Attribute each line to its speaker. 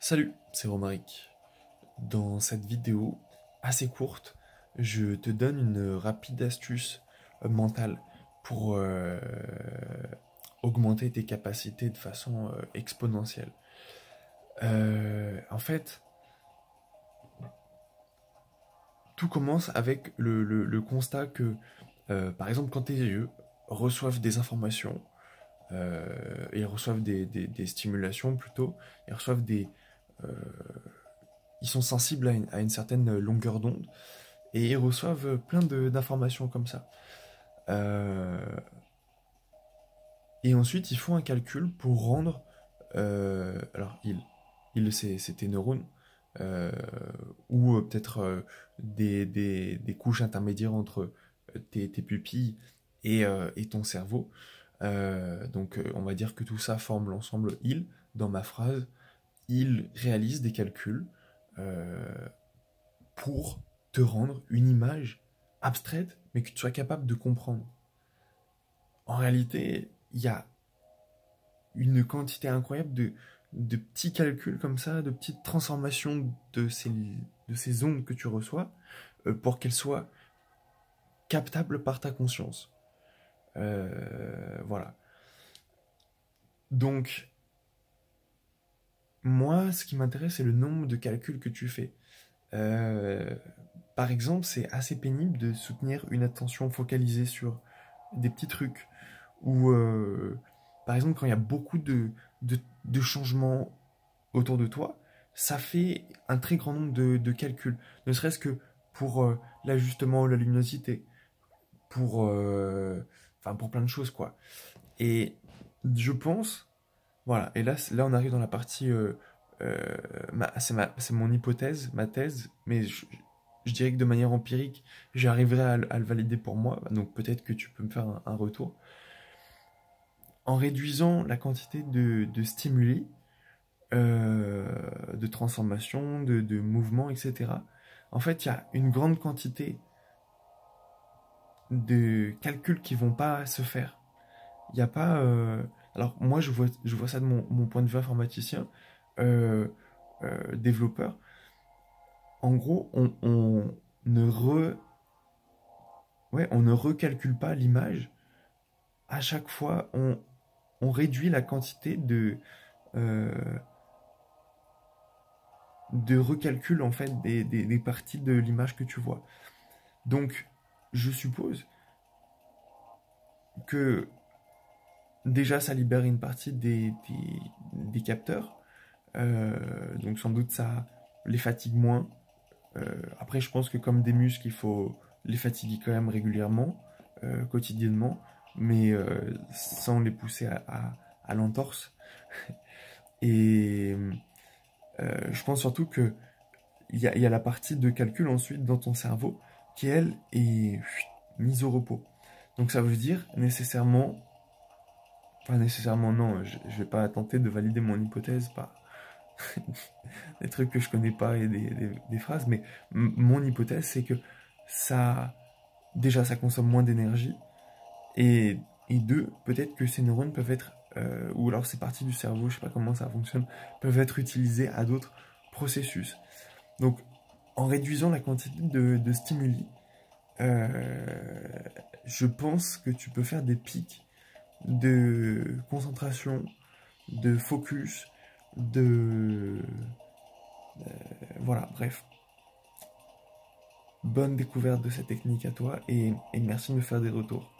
Speaker 1: Salut, c'est Romaric. Dans cette vidéo assez courte, je te donne une rapide astuce mentale pour augmenter tes capacités de façon exponentielle. En fait, tout commence avec le constat que, par exemple, quand tes yeux reçoivent des informations, ils reçoivent des stimulations plutôt, ils reçoivent euh, ils sont sensibles à une certaine longueur d'onde et ils reçoivent d'informations comme ça. Euh, et ensuite, ils font un calcul pour rendre. Alors, c'est tes neurones, euh, ou peut-être des couches intermédiaires entre tes pupilles et ton cerveau. On va dire que tout ça forme l'ensemble il. Dans ma phrase, il réalise des calculs euh, pour te rendre une image abstraite, mais que tu sois capable de comprendre. En réalité, il y a une quantité incroyable de petits calculs comme ça, de petites transformations de ces ondes que tu reçois, pour qu'elles soient captables par ta conscience. Voilà. Donc, moi, ce qui m'intéresse, c'est le nombre de calculs que tu fais. Euh, Par exemple, c'est assez pénible de soutenir une attention focalisée sur des petits trucs. Ou, par exemple, quand il y a beaucoup de changements autour de toi, ça fait un très grand nombre de calculs. Ne serait-ce que pour l'ajustement, la luminosité, pour, pour plein de choses, quoi. Et je pense, voilà, et là on arrive dans la partie, c'est mon hypothèse, ma thèse, mais je dirais que de manière empirique, j'arriverai à le valider pour moi, donc peut-être que tu peux me faire un retour. En réduisant la quantité de stimuli, de transformation, de mouvements, etc. En fait, il y a une grande quantité de calculs qui vont pas se faire. Il n'y a pas. Alors, moi, je vois ça de mon point de vue informaticien, euh, développeur. En gros, ne on ne recalcule pas l'image. À chaque fois, on réduit la quantité euh, de recalcul en fait des parties de l'image que tu vois. Donc, je suppose que déjà ça libère une partie des capteurs. Donc sans doute ça les fatigue moins. Après, je pense que comme des muscles, il faut les fatiguer quand même régulièrement, quotidiennement, mais sans les pousser à l'entorse. Et je pense surtout que il y a la partie de calcul ensuite dans ton cerveau qui, elle, est mise au repos. Donc ça veut dire nécessairement, enfin nécessairement non, je vais pas tenter de valider mon hypothèse par des trucs que je connais pas et des phrases, mais mon hypothèse c'est que ça, déjà ça consomme moins d'énergie, et, et deux, peut-être que ces neurones peuvent être, ou alors ces parties du cerveau, je sais pas comment ça fonctionne, peuvent être utilisées à d'autres processus. Donc en réduisant la quantité de stimuli, euh, je pense que tu peux faire des pics de concentration, de focus, de... voilà, bref. Bonne découverte de cette technique à toi et merci de me faire des retours.